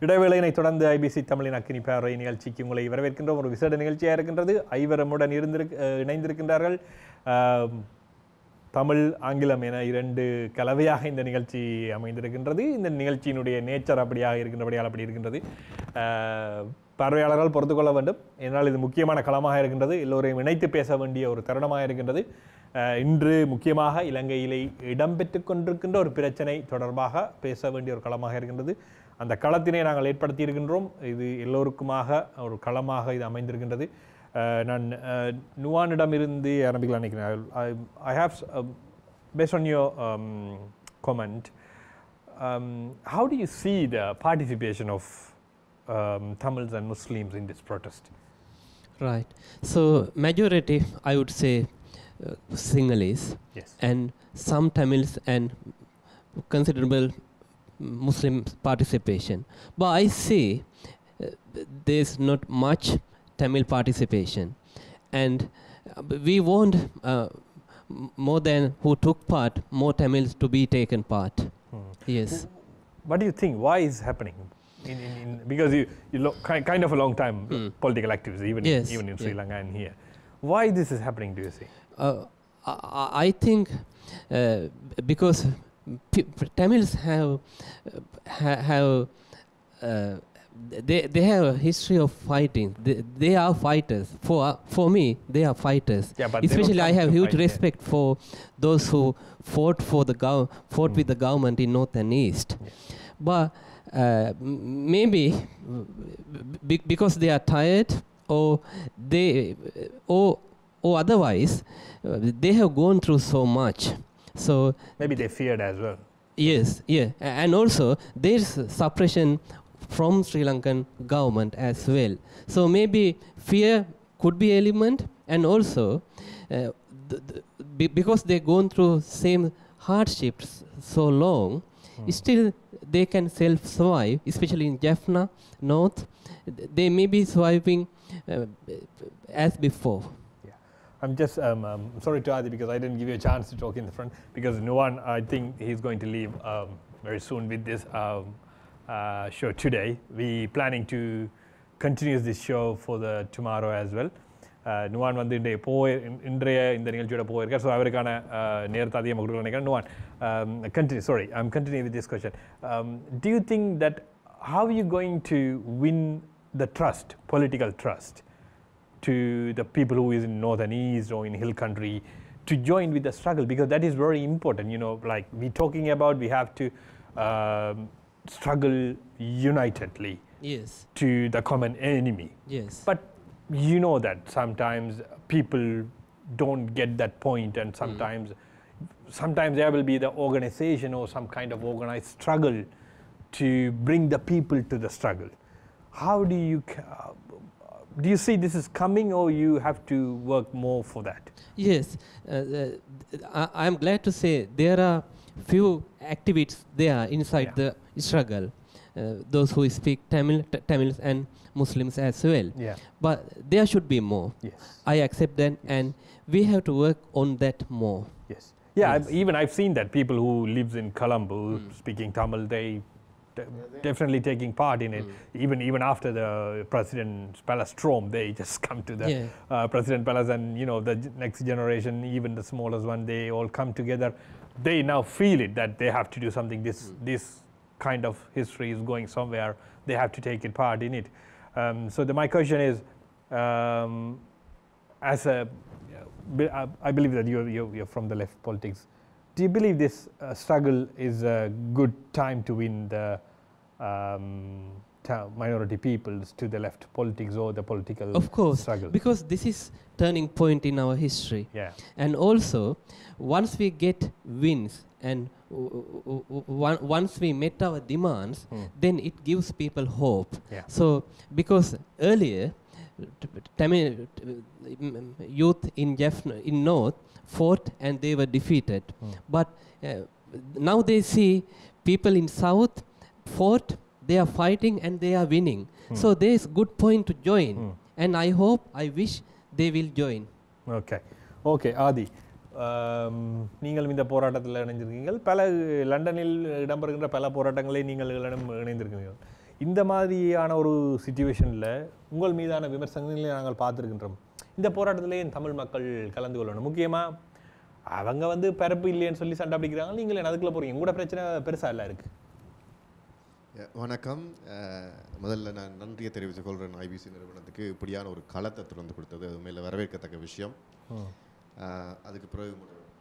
இடைவேளையினை தொடர்ந்து ஐபிசி தமிழின் அக்கினி பார்வை நிகழ்ச்சிக்கு உங்களை வரவேற்கின்றோம். ஒரு விசேட நிகழ்ச்சியாக இருக்கின்றது. ஐவரமுடன் இணைந்திருக்கின்றார்கள். தமிழ் ஆங்கிலம் என இரண்டு கலவையாக இந்த நிகழ்ச்சி அமைந்திருக்கின்றது. இந்த நிகழ்ச்சியினுடைய நேச்சர் அப்படியாக இருக்கின்றபடியால் அப்படி இருக்கின்றது. பார்வையாளர்கள் பொறுத்துக்கொள்ள வேண்டும். ஏனால் இது முக்கியமான களமாக இருக்கின்றது. எல்லோரையும் இணைத்து பேச வேண்டிய ஒரு தருணமாக இருக்கின்றது. இன்று முக்கியமாக இலங்கையிலே இடம்பெற்று கொண்டிருக்கின்ற ஒரு பிரச்சனை தொடர்பாக பேச வேண்டிய ஒரு களமாக இருக்கின்றது. அந்த களத்தினை நாங்கள் ஏற்படுத்தி இருக்கின்றோம். இது எல்லோருக்குமாக ஒரு களமாக இது அமைந்திருக்கின்றது. நான் நுவானிடமிருந்து ஆரம்பிக்கலாம் நினைக்கிறேன். I have based on your comment, how do you see the participation of Tamils and Muslims in this protest? Right. So majority, I would say, Sinhalese, yes, and some Tamils and considerable Muslim participation. But I see there's not much Tamil participation, and we want more than who took part, more Tamils to be taken part. Yes. What do you think? Why is happening? Because you kind of a long time political activist, even in Sri Lanka and here. Why this is happening, do you see? I think because Tamils have they have a history of fighting. They are fighters. For me, they are fighters. Yeah, but especially I have huge respect for those who fought with the government in North and East. Yes. But maybe because they are tired, or otherwise they have gone through so much. So maybe they feared as well. Yes, yeah, and also there's suppression from Sri Lankan government as well. So maybe fear could be element, and also because they've gone through same hardships so long, still they can self-survive, especially in Jaffna, North. They may be surviving as before. I'm just sorry to Adi because I didn't give you a chance to talk in the front, because Nuwan, I think he's going to leave very soon with this show today. We planning to continue this show for the tomorrow as well. Nuwan வந்து இன்றைய இந்த நிகழ்ச்சியோட போயிருக்கார். So அவருக்கான நேரத்தை அதிகமாக கொடுக்க நினைக்கிறேன். Nuwan, I'm continuing with this question. Do you think that how are you going to win the trust, political trust, to the people who is in North and East or in hill country to join with the struggle? Because that is very important. You know, like we're talking about, we have to struggle unitedly, Yes, to the common enemy. yes, But you know that sometimes people don't get that point, and sometimes there will be the organization or some kind of organized struggle to bring the people to the struggle. How do you see this is coming, or you have to work more for that? yes. I'm glad to say there are few activists there inside the struggle. Those who speak Tamils and Muslims as well. Yeah. But there should be more. Yes. I accept that, and we have to work on that more. Yes. Yeah. Yes. I've seen that people who lives in Colombo speaking Tamil, they definitely taking part in it. Even after the President's Palace storm, they just come to the President Palace, and you know the next generation, even the smallest one, they all come together. They now feel it that they have to do something. This kind of history is going somewhere. They have to take it part in it. So my question is, I believe that you're from the left politics. Do you believe this struggle is a good time to win the minority peoples to the left politics or the political Of course, struggle? because this is turning point in our history. Yeah. And also, once we get wins and once we met our demands, then it gives people hope. Yeah. So, because earlier, Tamil youth in Jaffna, in North, fought and they were defeated. But now they see people in South fought, they are fighting and they are winning. So there is good point to join. And I wish they will join. Okay, Adi. நீங்களும் இந்த போராட்டத்தில் இணைஞ்சிருக்கீங்க. பல லண்டனில் இடம்பெறுகின்ற பல போராட்டங்களை நீங்கள் இணைந்திருக்கிறீர்கள். இந்த மாதிரியான ஒரு சிச்சுவேஷனில் உங்கள் மீதான விமர்சனங்களை நாங்கள் பார்த்துருக்கின்றோம். இந்த போராட்டத்திலே தமிழ் மக்கள் கலந்து கொள்ளணும். முக்கியமாக அவங்க வந்து பிறப்பு இல்லைன்னு சொல்லி சண்டை பிடிக்கிறாங்க, நீங்களே அதுக்குள்ளே போகிறீங்க. உங்களோட பிரச்சனை பெருசாக இல்லை இருக்குது. வணக்கம். முதல்ல நான் நன்றியை தெரிவித்துக் கொள்கிறேன் ஐபிசி நிறுவனத்துக்கு இப்படியான ஒரு களத்தை திறந்து கொடுத்தது. அது மேலே வரவேற்கத்தக்க விஷயம். அதுக்கு பிறகு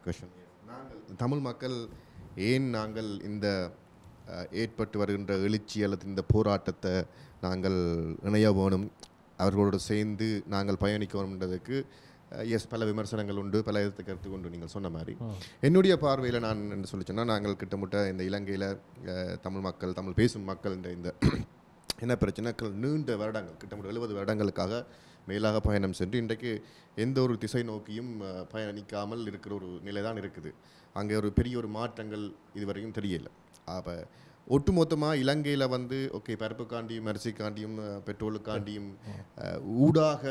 கொஷன், நாங்கள் தமிழ் மக்கள் ஏன் நாங்கள் இந்த ஏற்பட்டு வருகின்ற எழுச்சி அல்லது இந்த போராட்டத்தை நாங்கள் இணைய வேணும், அவர்களோடு சேர்ந்து நாங்கள் பயணிக்க வேணுன்றதுக்கு பல விமர்சனங்கள் உண்டு, பல கருத்து கொண்டு நீங்கள் சொன்ன மாதிரி. என்னுடைய பார்வையில் நான் என்ன சொல்லி சொன்னால், நாங்கள் கிட்டத்தட்ட இந்த இலங்கையில் தமிழ் மக்கள், தமிழ் பேசும் மக்கள் இந்த என்ன பிரச்சனைகள் நீண்ட வருடங்கள், கிட்டத்தட்ட 70 வருடங்களுக்காக மேலாக பயணம் சென்று இன்றைக்கு எந்த ஒரு திசை நோக்கியும் பயணிக்காமல் இருக்கிற ஒரு நிலை தான் இருக்குது. அங்கே ஒரு பெரிய ஒரு மாற்றங்கள் இதுவரையும் தெரியல. அப்போ ஒட்டுமொத்தமாக இலங்கையில் வந்து ஓகே, பருப்புக்காண்டியும் அரிசிக்காண்டியும் பெட்ரோலுக்காண்டியும் ஊடாக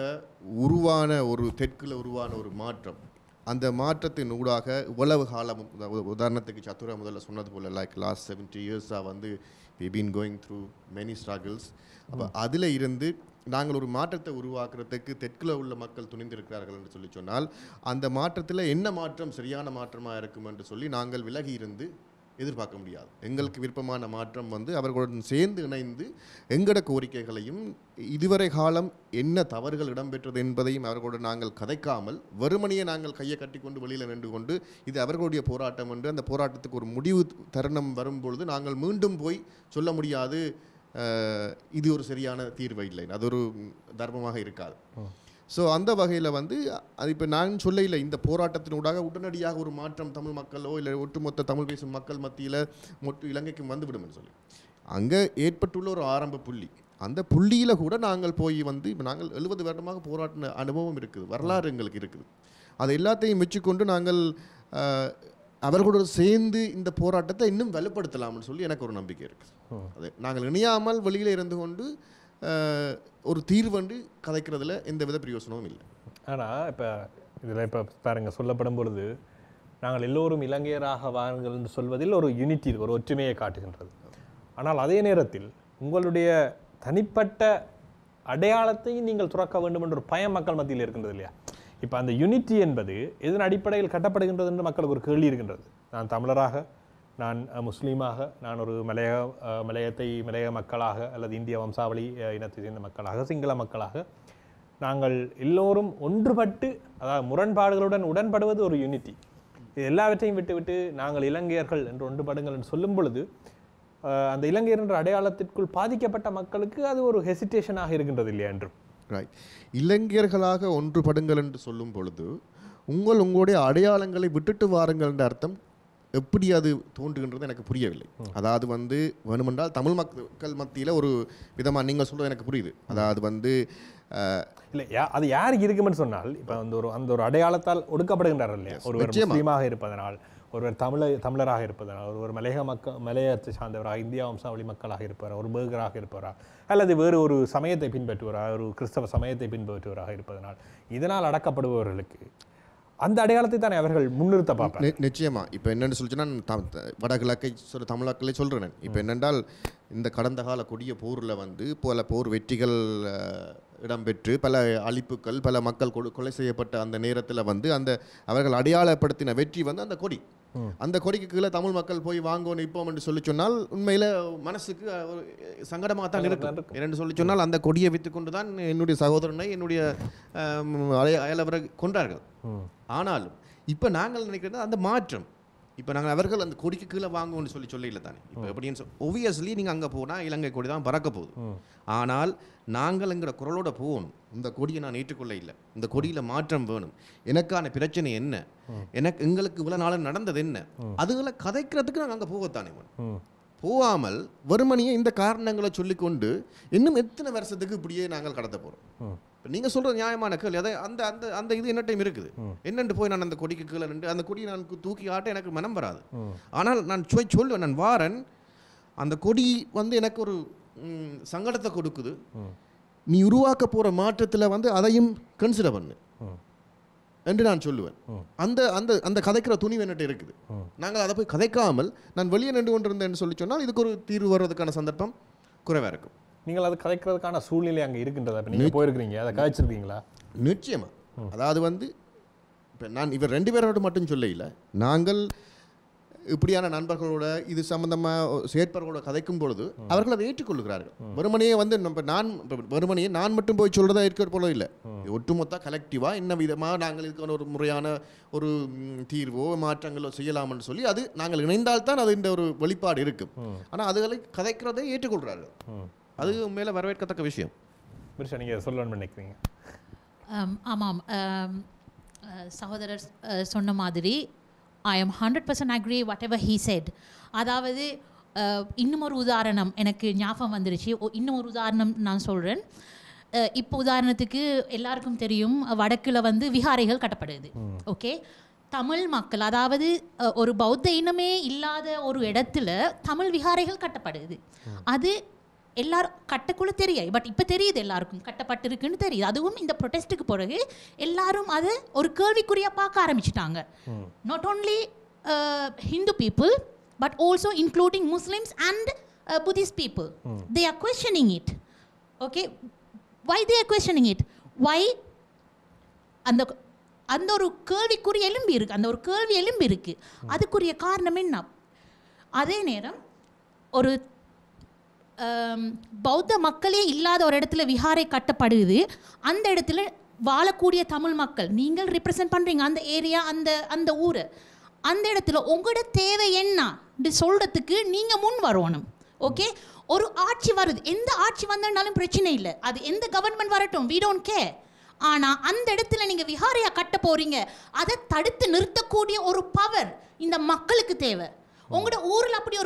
உருவான ஒரு தெற்கில் உருவான ஒரு மாற்றம், அந்த மாற்றத்தின் ஊடாக இவ்வளவு காலமும், உதாரணத்துக்கு சத்துரா முதல்ல சொன்னது போல் லைக் லாஸ்ட் 70 இயர்ஸாக வந்து we been going through many struggles. அப்போ அதில் இருந்து நாங்கள் ஒரு மாற்றத்தை உருவாக்குறதுக்கு தெற்கில் உள்ள மக்கள் துணிந்திருக்கிறார்கள் என்று சொல்லி சொன்னால், அந்த மாற்றத்தில் என்ன மாற்றம் சரியான மாற்றமாக இருக்கும் என்று சொல்லி நாங்கள் விலகி இருந்து எதிர்பார்க்க முடியாது. எங்களுக்கு விருப்பமான மாற்றம் வந்து அவர்களுடன் சேர்ந்து இணைந்து எங்களோட கோரிக்கைகளையும் இதுவரை காலம் என்ன தவறுகள் இடம்பெற்றது என்பதையும் அவர்களுடன் நாங்கள் கதைக்காமல் வெறுமனையே நாங்கள் கையை கட்டி கொண்டு வெளியில் நின்று கொண்டு இது அவர்களுடைய போராட்டம் என்று அந்த போராட்டத்துக்கு ஒரு முடிவு தருணம் வரும்பொழுது நாங்கள் மீண்டும் போய் சொல்ல முடியாது இது ஒரு சரியான தீர்வு இல்லை, அது ஒரு தர்மமாக இருக்காது. ஸோ அந்த வகையில் வந்து அது இப்போ நான் சொல்ல இல்லை, இந்த போராட்டத்தினூடாக உடனடியாக ஒரு மாற்றம் தமிழ் மக்களோ இல்லை ஒட்டுமொத்த தமிழ் பேசும் மக்கள் மத்தியில் இலங்கைக்கும் வந்துவிடும் சொல்லி அங்கே ஏற்பட்டுள்ள ஒரு ஆரம்ப புள்ளி. அந்த புள்ளியில் கூட நாங்கள் போய் வந்து இப்போ நாங்கள் 70 வருடமாக போராட்டின அனுபவம் இருக்குது, வரலாறு எங்களுக்கு இருக்குது. அதை எல்லாத்தையும் வச்சுக்கொண்டு நாங்கள் அவர்களோடு சேர்ந்து இந்த போராட்டத்தை இன்னும் வலுப்படுத்தலாம்னு சொல்லி எனக்கு ஒரு நம்பிக்கை இருக்குது. அது நாங்கள் இணையாமல் வெளியில் இருந்து கொண்டு ஒரு தீர்வண்டு கதைக்கிறதுல எந்த வித பிரயோசனமும் இல்லை. ஆனால் இப்போ இதில் இப்போ பாருங்கள், சொல்லப்படும் பொழுது நாங்கள் எல்லோரும் இலங்கையராக வாருங்கள் என்று சொல்வதில் ஒரு யூனிட்டி, ஒரு ஒற்றுமையை காட்டுகின்றது. ஆனால் அதே நேரத்தில் உங்களுடைய தனிப்பட்ட அடையாளத்தையும் நீங்கள் துறக்க வேண்டும் என்ற ஒரு பயம் மக்கள் மத்தியில் இருக்கின்றது இல்லையா? இப்போ அந்த யூனிட்டி என்பது எதன் அடிப்படையில் கட்டப்படுகின்றது என்று மக்களுக்கு ஒரு கேள்வி இருக்கின்றது. நான் தமிழராக, நான் முஸ்லீமாக, நான் ஒரு மலைய மக்களாக அல்லது இந்திய வம்சாவளி இனத்தை சேர்ந்த மக்களாக, சிங்கள மக்களாக நாங்கள் எல்லோரும் ஒன்றுபட்டு, அதாவது முரண்பாடுகளுடன் உடன்படுவது ஒரு யூனிட்டி. இது எல்லாவற்றையும் விட்டுவிட்டு நாங்கள் இலங்கையர்கள் என்று ஒன்றுபடுங்கள் என்று சொல்லும் பொழுது அந்த இலங்கையர் என்ற அடையாளத்திற்குள் பாதிக்கப்பட்ட மக்களுக்கு அது ஒரு ஹெசிடேஷனாக இருக்கின்றது இல்லையா என்றும். ரைட். இலங்கையர்களாக ஒன்றுபடுங்கள் என்று சொல்லும் பொழுது உங்களுடைய அடையாளங்களை விட்டுட்டு வாருங்கள் என்ற அர்த்தம் எப்படி அது தோன்றுகின்றது எனக்கு புரியவில்லை. அதாவது வந்து வேணுமென்றால் தமிழ் மக்கள் மத்தியில் ஒரு விதமாக நீங்கள் சொல்கிறது எனக்கு புரியுது. அதாவது வந்து இல்லை, அது யாருக்கு இருக்குமென்னு சொன்னால், இப்போ அந்த ஒரு அடையாளத்தால் ஒடுக்கப்படுகின்றார்கள் இல்லையா? ஒருவர் முஸ்லீமாக இருப்பதனால், ஒருவர் தமிழராக இருப்பதனால், ஒருவர் மலையத்தை சார்ந்தவராக, இந்தியா வம்சாவளி மக்களாக இருப்பவரா, ஒரு பேர்கராக இருப்பவரா, அல்லது வேறு ஒரு சமயத்தை பின்பற்றுவராக, ஒரு கிறிஸ்தவ சமயத்தை பின்பற்றுவராக இருப்பதனால் இதனால் அடக்கப்படுபவர்களுக்கு அந்த அடையாளத்தை தானே அவர்கள் முன்னிறுத்த பார்ப்பாங்க. நிச்சயமா. இப்போ என்னென்னு சொல்லிச்சுன்னா, வடகிழக்கை தமிழாக்களை சொல்கிறேன். இப்போ என்னென்றால் இந்த கடந்த கால கொடிய போரில் வந்து பல போர் வெற்றிகள் இடம்பெற்று பல அழிப்புகள், பல மக்கள் கொலை செய்யப்பட்ட அந்த நேரத்தில் வந்து அந்த அவர்கள் அடையாளப்படுத்தின வெற்றி வந்து அந்த கொடி. அந்த கொடிக்கு கீழே தமிழ் மக்கள் போய் வாங்கணும் இப்போம் என்று சொல்லி சொன்னால் உண்மையில் மனசுக்கு ஒரு சங்கடமாக தான் இருக்கும். என்னென்னு சொல்லி சொன்னால் அந்த கொடியை விற்று கொண்டு தான் என்னுடைய சகோதரனை, என்னுடைய அயலவரை கொண்டார்கள். ஆனாலும் இப்போ நாங்கள் நினைக்கிறது அந்த மாற்றம். இப்போ நாங்கள் அவர்கள் அந்த கொடிக்கு கீழே வாங்கணும்னு சொல்லல தானே. இப்போ எப்படின்னு ஒவ்வியஸ்லி நீங்கள் அங்கே போனால் இலங்கை கொடி தான் பறக்க போகுது. ஆனால் நாங்கள் எங்கிற குரலோட போகணும். இந்த கொடியை நான் ஏற்றுக்கொள்ள இல்லை, இந்த கொடியில் மாற்றம் வேணும், எனக்கான பிரச்சனை என்ன, எங்களுக்கு இவ்வளோ நாள் நடந்தது என்ன, அதுகளை கதைக்கிறதுக்கு நாங்கள் அங்கே போகத்தானே வேணும். போகாமல் வெறுமனையே இந்த காரணங்களை சொல்லிக்கொண்டு இன்னும் எத்தனை வருஷத்துக்கு இப்படியே நாங்கள் கடத்த போகிறோம். நீங்கள் சொல்கிற நியாயமான கேள்வி. அதை அந்த அந்த அந்த இது என்ன டைம் இருக்குது என்னென்று போய் நான் அந்த கொடிக்கு கீழே நின்று அந்த கொடியை நான் தூக்கி ஆட்ட எனக்கு மனம் வராது. ஆனால் நான் சொல்லுவேன், நான் வாரன், அந்த கொடி வந்து எனக்கு ஒரு சங்கடத்தை கொடுக்குது, நீ உருவாக்க போகிற மாற்றத்தில் வந்து அதையும் கன்சிடர் பண்ணு என்று நான் சொல்லுவேன். அந்த அந்த அந்த கதைக்கிற துணிவு என்னட்ட இருக்குது. நாங்கள் அதை போய் கதைக்காமல் நான் வெளியே நின்று கொண்டிருந்தேன்னு சொல்லி சொன்னால் இதுக்கு ஒரு தீர்வு வர்றதுக்கான சந்தர்ப்பம் குறைவாக இருக்கும். நீங்கள் அது கதைக்கிறதுக்கான சூழ்நிலை அங்கே இருக்கின்றதா? இப்போ நீங்கள் போயிருக்கிறீங்க, அதை கதைச்சிருக்கீங்களா? நிச்சயமாக. அதாவது வந்து இப்போ நான் இவர் 2 பேரோட மட்டும் சொல்ல, நாங்கள் இப்படியான நண்பர்களோட இது சம்பந்தமாக செயற்பர்களோட கதைக்கும் பொழுது அவர்கள் அதை ஏற்றுக்கொள்கிறார்கள். வெறுமனையே வந்து வெறுமனையே நான் மட்டும் போய் சொல்றதா இருக்கிற போல இல்லை. ஒட்டுமொத்த கலெக்டிவா என்ன விதமாக நாங்கள் இதுக்கான ஒரு முறையான ஒரு தீர்வோ மாற்றங்களோ செய்யலாம்னு சொல்லி அது நாங்கள் இணைந்தால்தான் அது இந்த ஒரு வெளிப்பாடு இருக்கும். ஆனால் அதுகளை கதைக்கிறதை ஏற்றுக்கொள்கிறார்கள். அது உண்மையில வரவேற்கத்தக்க விஷயம். நீங்கள் சொல்லணும்னு நினைக்கிறீங்க? ஆமாம், சகோதரர் சொன்ன மாதிரி I am 100% agree whatever he said. அதாவது இன்னும் ஒரு உதாரணம் எனக்கு ஞாபகம் வந்துருச்சு. இன்னும் ஒரு உதாரணம் நான் சொல்கிறேன். இப்போ உதாரணத்துக்கு எல்லாருக்கும் தெரியும், வடக்கில் வந்து விகாரைகள் கட்டப்படுது. ஓகே, தமிழ் மக்கள், அதாவது ஒரு பௌத்த இனமே இல்லாத ஒரு இடத்துல தமிழ் விகாரைகள் கட்டப்படுது. அது எல்லாரும் கட்டக்குள்ள தெரியாது, பட் இப்போ தெரியுது, எல்லாருக்கும் கட்டப்பட்டிருக்குன்னு தெரியுது. அதுவும் இந்த ப்ரொட்டஸ்ட்டுக்கு பிறகு எல்லாரும் அதை ஒரு கேள்விக்குறியாக பார்க்க ஆரம்பிச்சிட்டாங்க. Not only Hindu people but also including Muslims and Buddhist people. They are questioning it. Okay, why they are questioning it? Why அந்த அந்த ஒரு கேள்விக்குறி எலும்பி இருக்குது, அந்த ஒரு கேள்வி எலும்பி இருக்குது. அதுக்குரிய காரணம் என்ன? அதே நேரம் ஒரு பௌத்த மக்களே இல்லாத ஒரு இடத்துல விஹாரை கட்டப்படுது. அந்த இடத்துல வாழக்கூடிய தமிழ் மக்கள், நீங்கள் ரிப்ரசன்ட் பண்ணுறீங்க அந்த ஏரியா, அந்த ஊரை, அந்த இடத்துல உங்களோட தேவை என்ன சொல்கிறதுக்கு நீங்கள் முன் வரணும். ஓகே, ஒரு ஆட்சி வருது, எந்த ஆட்சி வந்தாலும் பிரச்சனை இல்லை, அது எந்த கவர்மெண்ட் வரட்டும், we don't care. ஆனால் அந்த இடத்துல நீங்கள் விஹாரையாக கட்ட போகிறீங்க, அதை தடுத்து நிறுத்தக்கூடிய ஒரு பவர் இந்த மக்களுக்கு தேவை. உங்களோட ஊரில் அப்படி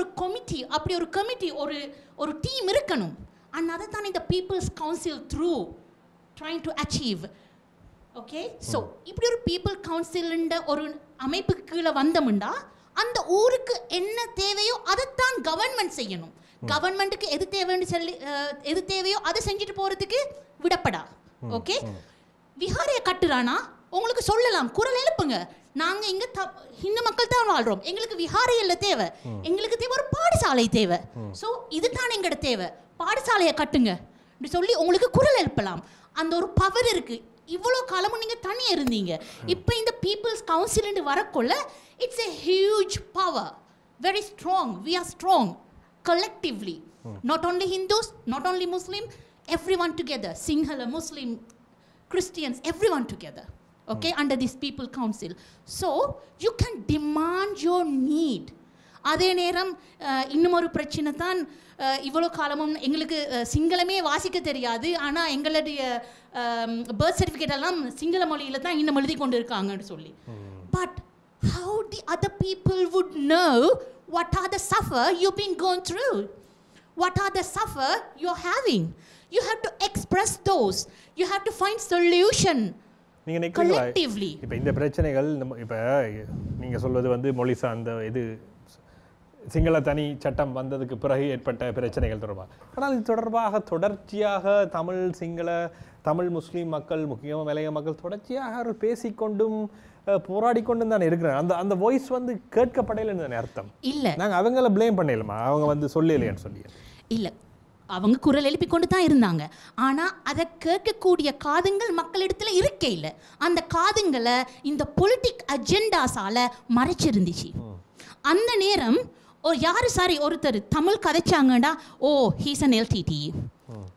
ஒரு கமிட்டி ஒரு டீம் இருக்கணும். அண்ட் அதை தான் இந்த people's council through trying to achieve. Okay, so இப்படி ஒரு பீப்புள் கவுன்சில்ன்ற ஒரு அமைப்புக்கு கீழே வந்தோம்னா அந்த ஊருக்கு என்ன தேவையோ அதைத்தான் கவர்மெண்ட் செய்யணும். கவர்மெண்ட்டுக்கு எது தேவைன்னு சொல்லி எது தேவையோ அதை செஞ்சுட்டு போகிறதுக்கு விடப்படா. ஓகே, விஹாரையை கட்டுறானா உங்களுக்கு சொல்லலாம், குரல் எழுப்புங்க. நாங்கள் இங்கே ஹிந்து மக்கள் தான் வாழ்கிறோம், எங்களுக்கு விஹாரை இல்லை தேவை, எங்களுக்கு தேவை ஒரு பாடசாலை தேவை. ஸோ இதுதான் எங்களோட தேவை, பாடசாலையை கட்டுங்க அப்படி சொல்லி உங்களுக்கு குரல் எழுப்பலாம். அந்த ஒரு பவர் இருக்குது. இவ்வளோ காலமும் நீங்கள் தனியாக இருந்தீங்க, இப்போ இந்த பீப்புள்ஸ் கவுன்சில் வரக்குள்ள it's a huge power, very strong. We are strong collectively, not only Hindus, not only Muslim, everyone together, Sinhala, Muslim, Christians, everyone together. Okay, under this people council, so you can demand your need. அதே நேரம் இன்னும் ஒரு பிரச்சனை தான், இவ்வளோ காலமும் எங்களுக்கு சிங்களமே வாசிக்க தெரியாது, ஆனால் எங்களுடைய பர்த் சர்டிஃபிகேட் எல்லாம் சிங்கள மொழியில் தான் இன்னும் எழுதி கொண்டு இருக்காங்கன்னு சொல்லி. But how the other people would know what are the suffer you've been going through, what are the suffer you're having? You have to express those, you have to find solution. நீங்கள் நினைக்கிறீங்களா இப்போ இந்த பிரச்சனைகள், இப்போ நீங்கள் சொல்வது வந்து மொழி சார்ந்த இது சிங்கள தனி சட்டம் வந்ததுக்கு பிறகு ஏற்பட்ட பிரச்சனைகள் தொடர்பாக, ஆனால் இது தொடர்பாக தொடர்ச்சியாக தமிழ் முஸ்லீம் மக்கள், முக்கியமாக மலைய மக்கள் தொடர்ச்சியாக பேசிக்கொண்டும் போராடிக்கொண்டும் தான் இருக்கிறாங்க. அந்த வாய்ஸ் வந்து கேட்கப்படையில்னு தானே அர்த்தம்? இல்லை, நாங்கள் அவங்கள ப்ளேம் பண்ணலாமா, அவங்க வந்து சொல்லலையான்னு சொல்லி? இல்லை, அவங்க குரல் எழுப்பி கொண்டு தான் இருந்தாங்க. ஆனால் அதை கேட்கக்கூடிய காதுங்கள் மக்களிடத்தில் இருக்கே இல்லை. அந்த காதுங்களை இந்த பொலிட்டிக் அஜெண்டாஸால் மறைச்சிருந்துச்சு. அந்த நேரம் ஒருத்தர் தமிழ் கதைச்சாங்கடா, ஓ ஹீஸ் அன் எல்டிடி,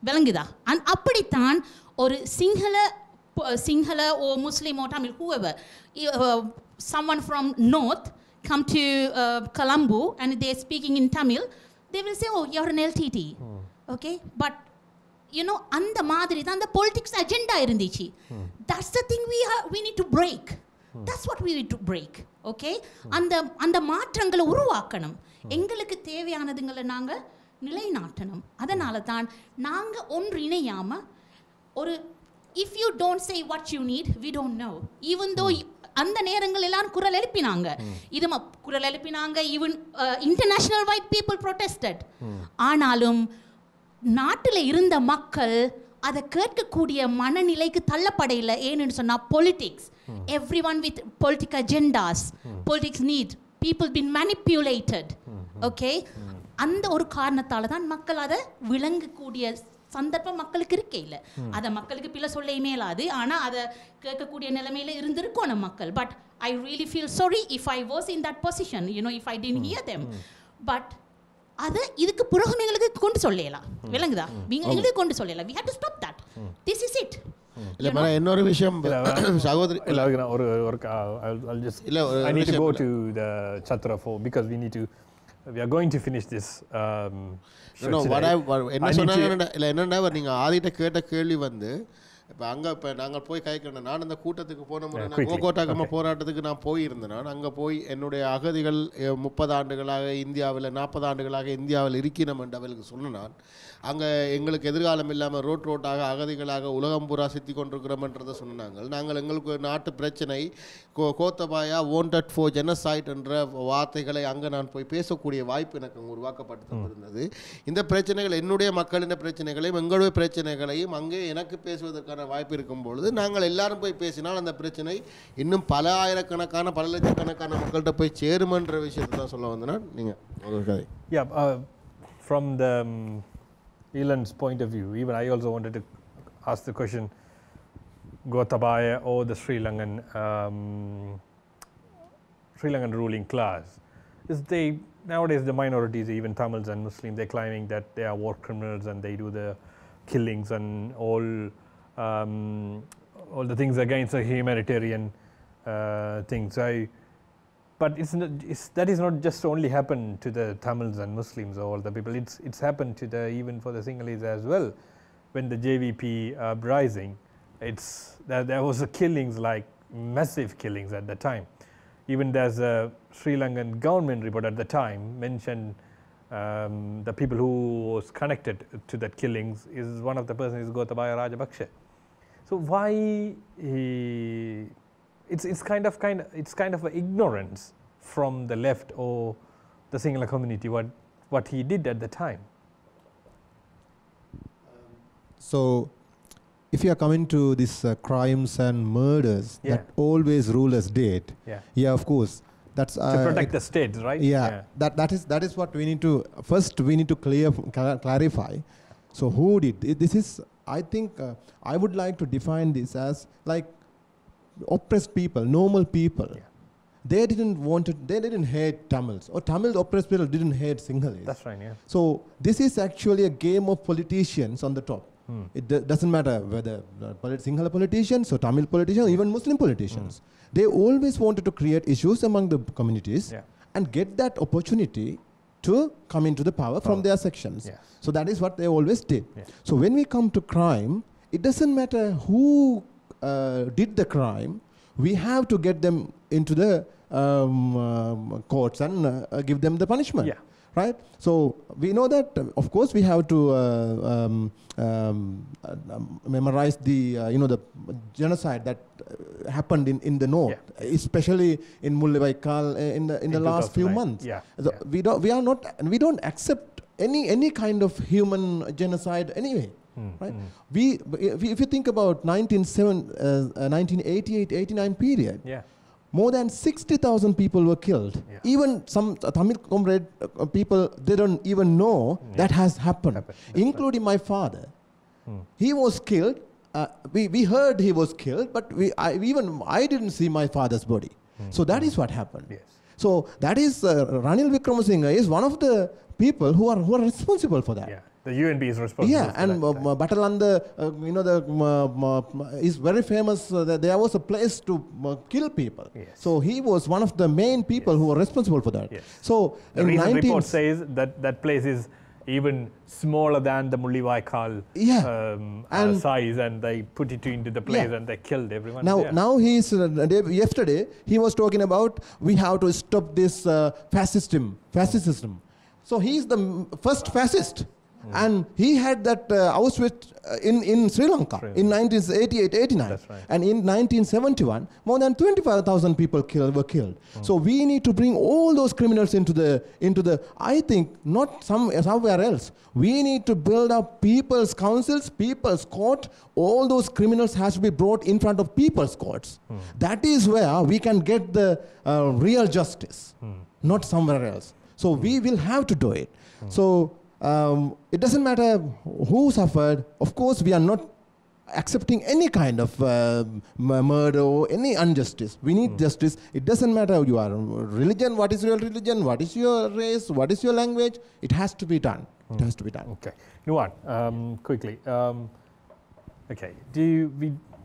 விளங்குதா? அப்படித்தான் ஒரு சிங்கள ஓ முஸ்லீம் ஓ Tamil whoever, someone from north come to Colombo and they're speaking in Tamil, they will say, oh, you're an LTT. Okay, but you know, அந்த மாதிரி தான் அந்த politics agenda இருந்துச்சு. That's the thing we need to break. That's what we need to break. Okay, அந்த மாற்றங்களை உருவாக்கணும். எங்களுக்கு தேவையானதுங்களை நாங்கள் நிலைநாட்டணும். அதனால தான் நாங்கள் ஒன்றிணையாமல் ஒரு if you don't say what you need, we don't know. Even though அந்த நேரங்கள் எல்லாம் குரல் எழுப்பினாங்க, குரல் எழுப்பினாங்க, even international wide people protested. ஆனாலும் நாட்டில் இருந்த மக்கள் அதை கேட்கக்கூடிய மனநிலைக்கு தள்ளப்படையில். ஏன்னு சொன்னால் politics, every one with politic agendas, politics need, people been manipulated. Okay, அந்த ஒரு காரணத்தால தான் மக்கள் அதை விளங்கக்கூடிய சந்தர்ப்பம் மக்களுக்கு இருக்கே இல்லை. அதை மக்களுக்கு பிள்ளை சொல்ல மேலாது, ஆனால் அதை கேட்கக்கூடிய நிலைமையில இருந்திருக்கும் நம்ம மக்கள். But I really feel sorry if I was in that position, if I didn't here them. But அதை இதுக்கு பிறகு எங்களுக்கு கொண்டு சொல்லலாம், விளங்குதா? எங்களுக்கு கொண்டு சொல்லலாம். we have to stop that. This is it. இல்ல இன்னொரு விஷயம் சகோதரி, I'll just I need to go to the chatra for because we are going to finish this என்ன சொன்னாங்க இல்லை என்னென்னா நீங்கள் ஆதிட்ட கேட்ட கேள்வி வந்து இப்போ நாங்கள் போய் கைக்கணும். நான் அந்த கூட்டத்துக்கு போன முறை கோகோட்டாகம போராட்டத்துக்கு நான் போயிருந்தேன். நான் அங்கே போய் என்னுடைய அகதிகள் 30 ஆண்டுகளாக இந்தியாவில் 40 ஆண்டுகளாக இந்தியாவில் இருக்கிறோம் என்று அவர்களுக்கு சொன்னான். அங்கே எங்களுக்கு எதிர்காலம் இல்லாமல் ரோட்டாக அகதிகளாக உலகம் பூரா சித்தி கொண்டிருக்கிறோம்ன்றதை சொன்னாங்க. நாங்கள் எங்களுக்கு நாட்டு பிரச்சனை கோத்தபாயா வாண்டட் ஃபார் ஜெனசைட் என்ற வார்த்தைகளை அங்கே நான் போய் பேசக்கூடிய வாய்ப்பு எனக்கு அங்கே உருவாக்கப்பட்டு தந்திருந்தது. இந்த பிரச்சனைகள் என்னுடைய மக்களின் பிரச்சனைகளையும் எங்களுடைய பிரச்சனைகளையும் அங்கே எனக்கு பேசுவதற்கான வாய்ப்பு இருக்கும் பொழுது நாங்கள் எல்லாரும் போய் பேசினால் அந்த பிரச்சனை இன்னும் பல ஆயிரக்கணக்கான பல லட்சக்கணக்கான மக்கள்கிட்ட போய் சேருமன்ற விஷயத்தை தான் சொல்ல வந்தேன்னா நீங்கள் ஒரு கதை. From the Elan's point of view, even I also wanted to ask the question, Gotabaya or the Sri Lankan ruling class, is they nowadays the minorities, even Tamils and Muslims, they're claiming that they are war criminals and they do the killings and all the things against the humanitarian things. But that is not just only happened to the Tamils and Muslims or all the people. It's happened to even for the Sinhalese as well. When the JVP uprising, there was a killings, like massive killings at the time. Even there's a Sri Lankan government report at the time mentioned the people who was connected to that killings is one of the persons is Gotabaya Rajapaksa. So why it's kind of a ignorance from the left or the Sinhala community what he did at the time. So if you are coming to these crimes and murders that always rulers did, of course that's to protect the states, right? That is what we need to clarify. So who did this? Is I think I would like to define this as like oppressed people, normal people. They didn't hate Tamils, or Tamils oppressed people didn't hate Sinhalese. That's right, So this is actually a game of politicians on the top. It doesn't matter whether Sinhala politicians or Tamil politicians or even Muslim politicians. They always wanted to create issues among the communities and get that opportunity to come into the power from their sections. So that is what they always did. So when we come to crime, it doesn't matter who did the crime, we have to get them into the courts and give them the punishment. Right? So we know that, of course, we have to memorize the the genocide that happened in the north, especially in Mullawaikal in the last few months. So we don't accept any kind of human genocide anyway. Right? If you think about 1988-89 period, more than 60,000 people were killed. Even some Tamil comrade people, they don't even know that has happened, including my father. He was killed. We heard he was killed, but I didn't see my father's body. So that is what happened. So that is Ranil Wickramasinghe is one of the people who are responsible for that. The UNP is responsible. And Batalanda, is very famous. That there was a place to kill people. So he was one of the main people who were responsible for that. So the recent report says that place is even smaller than the Mullawaikal size, and they put it into the place and they killed everyone. Now he's yesterday he was talking about we have to stop this fascism. So he's the first fascist. And he had that Auschwitz in Sri Lanka in 1988-89. And in 1971, more than 25,000 people were killed. So we need to bring all those criminals into the I think not somewhere else. We need to build up people's councils, people's court. All those criminals has to be brought in front of people's courts. That is where we can get the real justice, not somewhere else. So we will have to do it. So it doesn't matter who suffered. Of course, we are not accepting any kind of murder or any injustice. We need justice. It doesn't matter you are religion, what is your religion, what is your race, what is your language. It has to be done. It has to be done. Okay. Nuwan, quickly. Okay.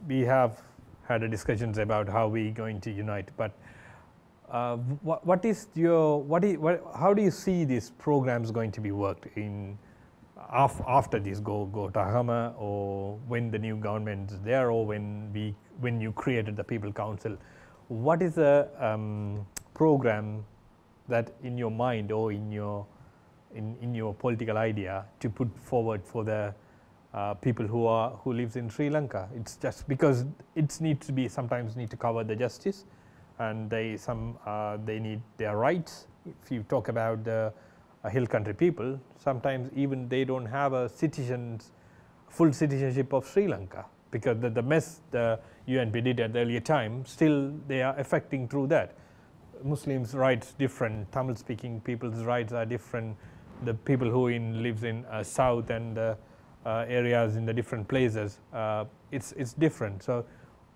We have had a discussions about how we going to unite, but what is your how do you see these programs going to be worked in after this go Tahama, or when the new government is there, or when you created the People Council? What is the program that in your mind or in your political idea to put forward for the people who lives in Sri Lanka? It's just because it needs to be sometimes need to cover the justice, and they need their rights. If you talk about the hill country people, sometimes even they don't have a full citizenship of Sri Lanka, because the mess the UNP did at the earlier time, still they are affecting through that. Muslims' rights different, Tamil speaking people's rights are different, the people who lives in south and areas in the different places, it's different. So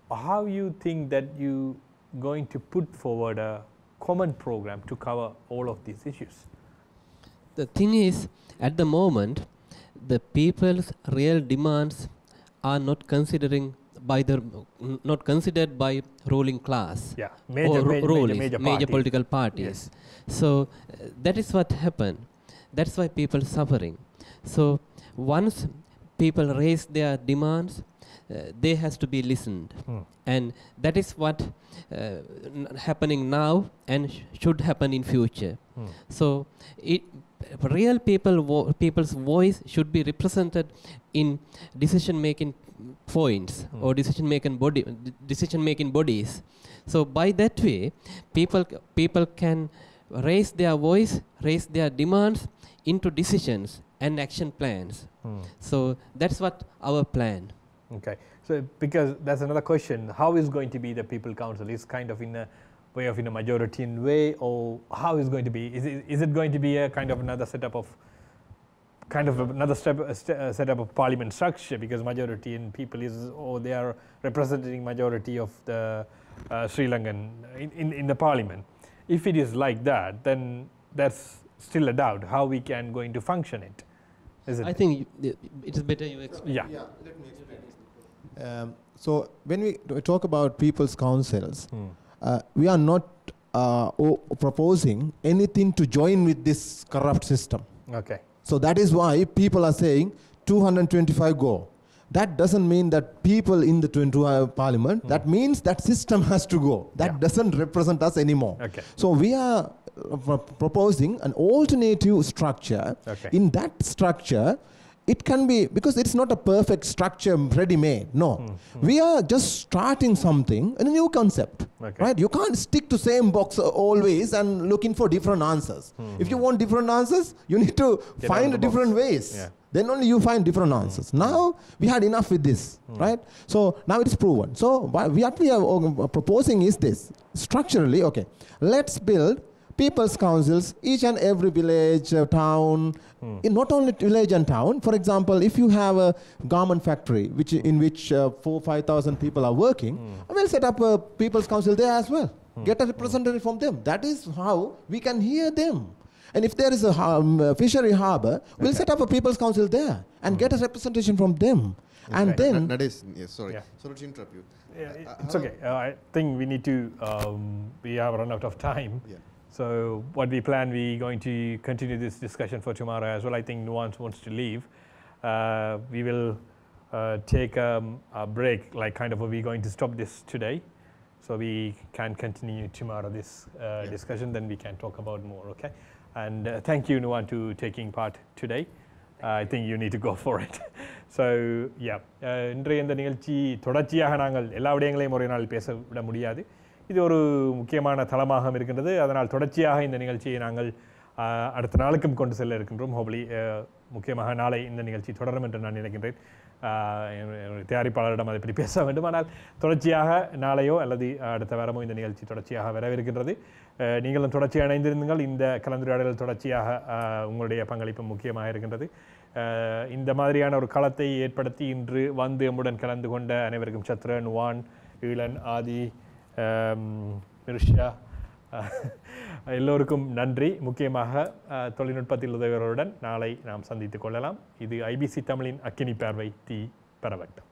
how you think that you going to put forward a common program to cover all of these issues? The thing is, at the moment, the people's real demands are not considered by ruling class, Yeah, major political parties. Yes. So that is what happened. That's why people suffering. So once people raise their demands, they has to be listened, and that is what happening now and should happen in future. So real people's voice should be represented in decision making points or decision making bodies. So by that way, people can raise their voice, raise their demands into decisions and action plans. So that's what our plan. Okay, so because that's another question, how is going to be the People Council? Is kind of in a way of in a majority way, or how is going to be? Is it going to be a kind of another setup of setup of parliament structure, because majority in people they are representing majority of the Sri Lankan in the parliament. If it is like that, then that's still a doubt how we can going to function it. Is it? I think it is better you explain. Yeah. Let me explain. So when we talk about people's councils, we are not proposing anything to join with this corrupt system. Okay. So that is why people are saying 225 go. That doesn't mean that people in the 22 parliament, that means that system has to go. That doesn't represent us anymore. Okay. So we are proposing an alternative structure. Okay. In that structure, it can be, because it's not a perfect structure ready-made, no. We are just starting something, a new concept, right? You can't stick to same box always and looking for different answers. If you want different answers, you need to find different ways. Yeah. Then only you find different answers. Now, we had enough with this, right? So, now it is proven. So, what we are proposing is this. Structurally, okay, let's build people's councils, each and every village, town, in not only village and town. For example, if you have a garment factory in which 4,000-5,000 people are working, we'll set up a people's council there as well. Get a representative from them. That is how we can hear them. And if there is a fishery harbor, we'll set up a people's council there and get a representation from them. Okay. And then... Sorry to interrupt you. It's okay. I think we need to, we have run out of time. Yeah. So what we plan, we're going to continue this discussion for tomorrow as well. I think Nuwan wants to leave. We will take a break, like kind of we're going to stop this today. So we can continue tomorrow this discussion, then we can talk about more, okay? And thank you, Nuwan, to taking part today. I think you need to go for it. So, yeah. இன்றைய இந்த நிகழ்ச்சி தொடர்ச்சியாக நாங்கள் எல்லா விடயங்களையும் ஒரு நாள் பேச விட முடியாது. இது ஒரு முக்கியமான தளமாக இருக்கின்றது. அதனால் தொடர்ச்சியாக இந்த நிகழ்ச்சியை நாங்கள் அடுத்த நாளுக்கும் கொண்டு செல்ல இருக்கின்றோம். ஹோப்லி முக்கியமாக நாளை இந்த நிகழ்ச்சி தொடரும் என்று நான் நினைக்கின்றேன். தயாரிப்பாளரிடம் அதை பற்றி பேச வேண்டும். ஆனால் தொடர்ச்சியாக நாளையோ அல்லது அடுத்த வாரமோ இந்த நிகழ்ச்சி தொடர்ச்சியாக வரவிருக்கின்றது. நீங்களும் தொடர்ச்சியாக இணைந்திருந்தீர்கள். இந்த கலந்துரையாடல் தொடர்ச்சியாக உங்களுடைய பங்களிப்பு முக்கியமாக இருக்கின்றது. இந்த மாதிரியான ஒரு களத்தை ஏற்படுத்தி இன்று வந்து எம்முடன் கலந்து கொண்ட அனைவருக்கும் சத்ரன், வான், ஈழன், ஆதி, மிர்ஷா எல்லோருக்கும் நன்றி. முக்கியமாக தொழில்நுட்பத்தில் உதவியவர்களுடன் நாளை நாம் சந்தித்துக் கொள்ளலாம். இது ஐபிசி தமிழின் அக்கினி பார்வை தீ பரவட்டும்.